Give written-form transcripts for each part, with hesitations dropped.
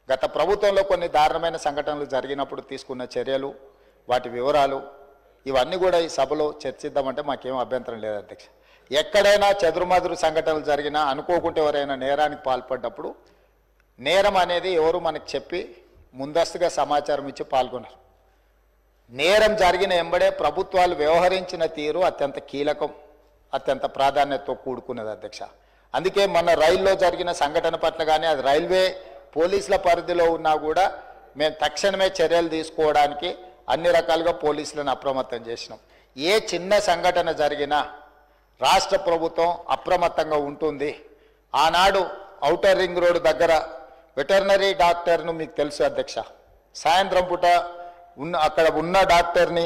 గత ప్రభుత్వంలో కొన్ని దారుణమైన సంఘటనలు జరిగినప్పుడు తీసుకున్న చర్యలు, వాటి వివరాలు ఇవన్నీ కూడా ఈ సభలో చర్చిద్దామంటే మాకేం అభ్యంతరం లేదు అధ్యక్ష. ఎక్కడైనా చెదురుమదురు సంఘటనలు జరిగినా, అనుకోకుంటే ఎవరైనా నేరానికి పాల్పడ్డప్పుడు నేరం అనేది ఎవరు మనకు చెప్పి ముందస్తుగా సమాచారం ఇచ్చి పాల్గొన్నారు. నేరం జరిగిన ఎంబడే ప్రభుత్వాలు వ్యవహరించిన తీరు అత్యంత కీలకం, అత్యంత ప్రాధాన్యతతో కూడుకున్నది అధ్యక్ష. అందుకే మన రైల్లో జరిగిన సంఘటన పట్ల కానీ, అది రైల్వే పోలీసుల పరిధిలో ఉన్నా కూడా మేము తక్షణమే చర్యలు తీసుకోవడానికి అన్ని రకాలుగా పోలీసులను అప్రమత్తం చేసినాం. ఏ చిన్న సంఘటన జరిగినా రాష్ట్ర ప్రభుత్వం అప్రమత్తంగా ఉంటుంది. ఆనాడు ఔటర్ రింగ్ రోడ్ దగ్గర వెటర్నరీ డాక్టర్ను మీకు తెలుసు అధ్యక్ష, సాయంత్రం పూట అక్కడ ఉన్న డాక్టర్ని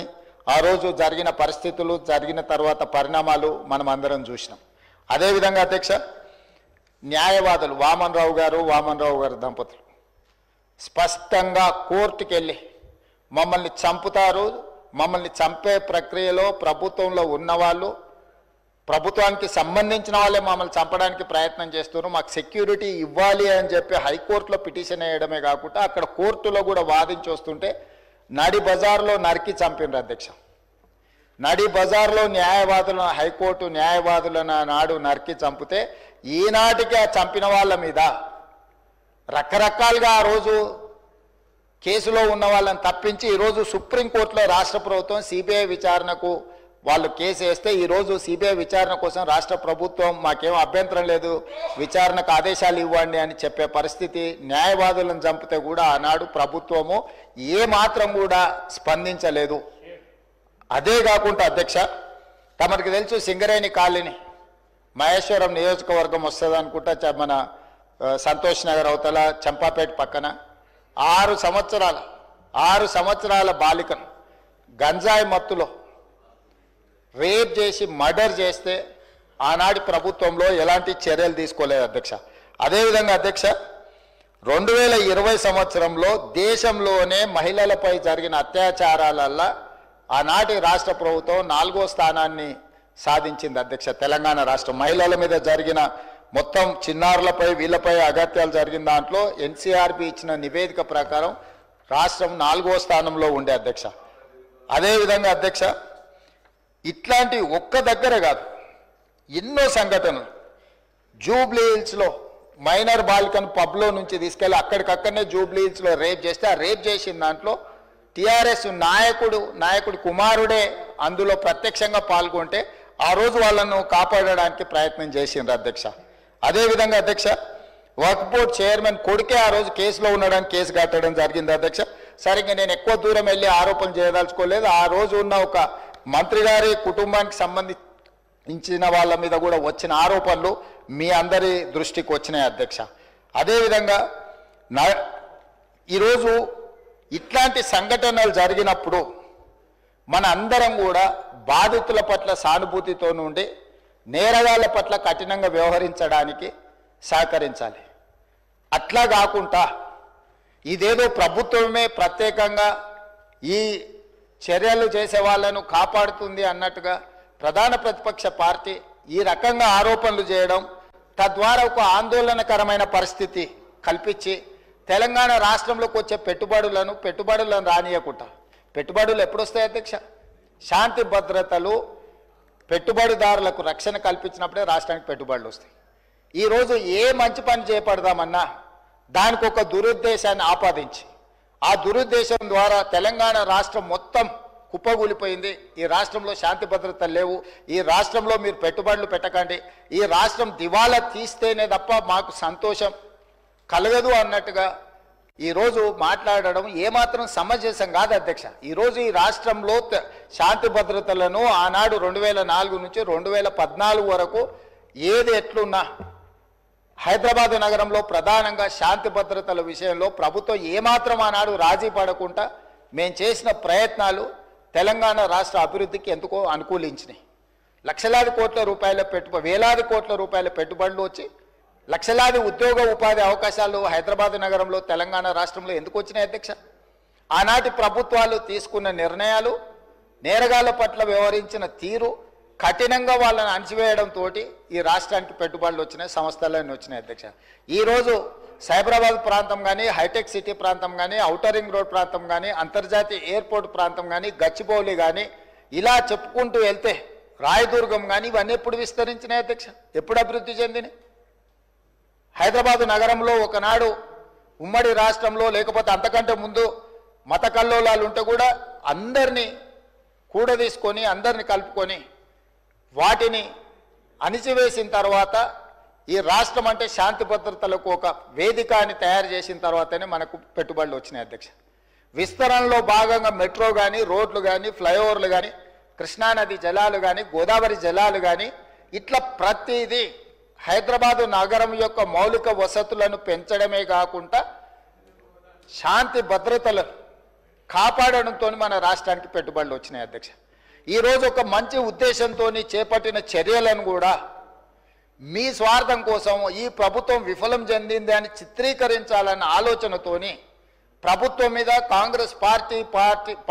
ఆ రోజు జరిగిన పరిస్థితులు, జరిగిన తర్వాత పరిణామాలు మనం అందరం చూసినాం. అదేవిధంగా అధ్యక్ష, న్యాయవాదులు వామన్ రావు గారు దంపతులు స్పష్టంగా కోర్టుకు వెళ్ళి మమ్మల్ని చంపుతారు, మమ్మల్ని చంపే ప్రక్రియలో ప్రభుత్వంలో ఉన్నవాళ్ళు, ప్రభుత్వానికి సంబంధించిన వాళ్ళే మమ్మల్ని చంపడానికి ప్రయత్నం చేస్తున్నారు, మాకు సెక్యూరిటీ ఇవ్వాలి అని చెప్పి హైకోర్టులో పిటిషన్ వేయడమే కాకుండా అక్కడ కోర్టులో కూడా వాదించి వస్తుంటే నడి బజార్లో నరికి చంపినారు అధ్యక్ష. నడి బజార్లో న్యాయవాదులను, హైకోర్టు న్యాయవాదులను నాడు నరికి చంపితే ఈనాటికి ఆ చంపిన వాళ్ళ మీద రకరకాలుగా ఆ రోజు కేసులో ఉన్న వాళ్ళని తప్పించి ఈరోజు సుప్రీంకోర్టులో రాష్ట్ర ప్రభుత్వం సిబిఐ విచారణకు వాళ్ళు కేసు వేస్తే ఈరోజు సిబిఐ విచారణ కోసం రాష్ట్ర ప్రభుత్వం మాకేం అభ్యంతరం లేదు, విచారణకు ఆదేశాలు ఇవ్వండి అని చెప్పే పరిస్థితి. న్యాయవాదులను చంపితే కూడా ఆనాడు ప్రభుత్వము ఏమాత్రం కూడా స్పందించలేదు. అదే కాకుండా అధ్యక్ష, తమకు తెలుసు సింగరేణి కాలనీ మహేశ్వరం నియోజకవర్గం వస్తుంది అనుకుంటా, మన సంతోష్ నగర్ అవతల చంపాపేట పక్కన 6 సంవత్సరాల బాలికను గంజాయి మత్తులో రేప్ చేసి మర్డర్ చేస్తే ఆనాటి ప్రభుత్వంలో ఎలాంటి చర్యలు తీసుకోలేదు అధ్యక్ష. అదేవిధంగా అధ్యక్ష, 2020 సంవత్సరంలో దేశంలోనే మహిళలపై జరిగిన అత్యాచారాలల్లో ఆనాటి రాష్ట్ర ప్రభుత్వం 4వ స్థానాన్ని సాధించింది అధ్యక్ష. తెలంగాణ రాష్ట్రం మహిళల మీద జరిగిన మొత్తం చిన్నారులపై వీళ్ళపై అగత్యాలు జరిగిన దాంట్లో ఎన్సీఆర్బీ ఇచ్చిన నివేదిక ప్రకారం రాష్ట్రం 4వ స్థానంలో ఉండే అధ్యక్ష. అదేవిధంగా అధ్యక్ష, ఇట్లాంటి ఒక్క దగ్గర కాదు, ఎన్నో సంఘటనలు. జూబ్లీ హిల్స్లో మైనర్ బాలికను పబ్లో నుంచి తీసుకెళ్ళి అక్కడికక్కడనే జూబ్లీ హిల్స్లో రేప్ చేస్తే ఆ రేప్ చేసిన దాంట్లో టీఆర్ఎస్ నాయకుడి కుమారుడే అందులో ప్రత్యక్షంగా పాల్గొంటే ఆ రోజు వాళ్ళను కాపాడడానికి ప్రయత్నం చేసిండ్రు అధ్యక్ష. అదేవిధంగా అధ్యక్ష, వర్క్ బోర్డ్ చైర్మన్ కొడుకే ఆ రోజు కేసులో ఉండడానికి కేసు కట్టడం జరిగింది అధ్యక్ష. సరిగ్గా నేను ఎక్కువ దూరం వెళ్ళి ఆరోపణలు చేయదలుచుకోలేదు. ఆ రోజు ఉన్న ఒక మంత్రి గారి కుటుంబానికి సంబంధించిన వాళ్ళ మీద కూడా వచ్చిన ఆరోపణలు మీ అందరి దృష్టికి వచ్చినాయి అధ్యక్ష. అదేవిధంగా ఈరోజు ఇట్లాంటి సంఘటనలు జరిగినప్పుడు మన అందరం కూడా బాధితుల పట్ల సానుభూతితో నుండి నేరగాళ్ల పట్ల కఠినంగా వ్యవహరించడానికి సహకరించాలి. అట్లా కాకుండా ఇదేదో ప్రభుత్వమే ప్రత్యేకంగా ఈ చర్యలు చేసే వాళ్ళను కాపాడుతుంది అన్నట్టుగా ప్రధాన ప్రతిపక్ష పార్టీ ఈ రకంగా ఆరోపణలు చేయడం, తద్వారా ఒక ఆందోళనకరమైన పరిస్థితి కల్పించి తెలంగాణ రాష్ట్రంలోకి వచ్చే పెట్టుబడులను రానియకుండా, పెట్టుబడులు ఎప్పుడు వస్తాయి అధ్యక్ష? శాంతి భద్రతలు, పెట్టుబడిదారులకు రక్షణ కల్పించినప్పుడే రాష్ట్రానికి పెట్టుబడులు వస్తాయి. ఈరోజు ఏ మంచి పని చేపడదామన్నా దానికి ఒక దురుద్దేశాన్ని ఆపాదించి ఆ దురుద్దేశం ద్వారా తెలంగాణ రాష్ట్రం మొత్తం కుప్పగూలిపోయింది. ఈ రాష్ట్రంలో శాంతి భద్రతలు లేవు, ఈ రాష్ట్రంలో మీరు పెట్టుబడులు పెట్టకండి, ఈ రాష్ట్రం దివాలా తీస్తేనే తప్ప మాకు సంతోషం కలగదు అన్నట్టుగా ఈరోజు మాట్లాడడం ఏమాత్రం సమంజసం కాదు అధ్యక్ష. ఈరోజు ఈ రాష్ట్రంలో శాంతి భద్రతలను ఆనాడు 2004 నుంచి 2014 వరకు ఏది ఎట్లున్నా హైదరాబాద్ నగరంలో ప్రధానంగా శాంతి భద్రతల విషయంలో ప్రభుత్వం ఏమాత్రం ఆనాడు రాజీ పడకుండా మేము చేసిన ప్రయత్నాలు తెలంగాణ రాష్ట్ర అభివృద్ధికి ఎందుకో అనుకూలించినాయి. లక్షలాది కోట్ల రూపాయల వేలాది కోట్ల రూపాయల పెట్టుబడులు వచ్చి లక్షలాది ఉద్యోగ ఉపాధి అవకాశాలు హైదరాబాద్ నగరంలో తెలంగాణ రాష్ట్రంలో ఎందుకు వచ్చినాయి అధ్యక్ష? ఆనాటి ప్రభుత్వాలు తీసుకున్న నిర్ణయాలు, నేరగాళ్ల పట్ల వ్యవహరించిన తీరు, కఠినంగా వాళ్ళని అణచివేయడంతో ఈ రాష్ట్రానికి పెట్టుబడులు వచ్చినాయి, సంస్థలన్నీ వచ్చినాయి అధ్యక్ష. ఈరోజు సైబరాబాద్ ప్రాంతం కానీ, హైటెక్ సిటీ ప్రాంతం కానీ, ఔటర్ రింగ్ రోడ్ ప్రాంతం కానీ, అంతర్జాతీయ ఎయిర్పోర్ట్ ప్రాంతం కానీ, గచ్చిబౌలి కానీ, ఇలా చెప్పుకుంటూ వెళ్తే రాయదుర్గం కానీ, ఇవన్నీ ఎప్పుడు విస్తరించినాయి అధ్యక్ష? ఎప్పుడు అభివృద్ధి చెందినాయి? హైదరాబాదు నగరంలో ఒకనాడు ఉమ్మడి రాష్ట్రంలో లేకపోతే అంతకంటే ముందు మత కల్లోలాలు ఉంటే కూడా అందరినీ కూడదీసుకొని అందరిని కలుపుకొని వాటిని అణిచివేసిన తర్వాత ఈ రాష్ట్రం అంటే శాంతి భద్రతలకు ఒక వేదిక అని తయారు చేసిన తర్వాతనే మనకు పెట్టుబడులు వచ్చినాయి అధ్యక్ష. విస్తరణలో భాగంగా మెట్రో కానీ, రోడ్లు కానీ, ఫ్లైఓవర్లు కానీ, కృష్ణానది జలాలు కానీ, గోదావరి జలాలు కానీ, ఇట్లా ప్రతిదీ హైదరాబాదు నగరం యొక్క మౌలిక వసతులను పెంచడమే కాకుండా శాంతి భద్రతలు కాపాడడంతో మన రాష్ట్రానికి పెట్టుబడులు వచ్చినాయి అధ్యక్ష. ఈరోజు ఒక మంచి ఉద్దేశంతో చేపట్టిన చర్యలను కూడా మీ స్వార్థం కోసం ఈ ప్రభుత్వం విఫలం చెందింది అని చిత్రీకరించాలన్న ఆలోచనతోని ప్రభుత్వం మీద కాంగ్రెస్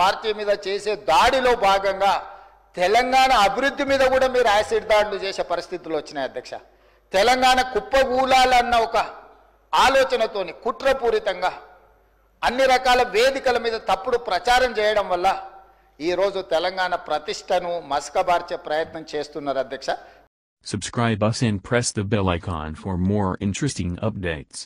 పార్టీ మీద చేసే దాడిలో భాగంగా తెలంగాణ అభివృద్ధి మీద కూడా మీరు యాసిడ్ దాడులు చేసే పరిస్థితులు వచ్చినాయి అధ్యక్ష. తెలంగాణ కుప్పగూలాలన్న ఒక ఆలోచనతోని కుట్రపూరితంగా అన్ని రకాల వేదికల మీద తప్పుడు ప్రచారం చేయడం వల్ల ఈరోజు తెలంగాణ ప్రతిష్టను మసకబార్చే ప్రయత్నం చేస్తున్నారు అధ్యక్ష. Subscribe us and press the bell icon for more interesting updates.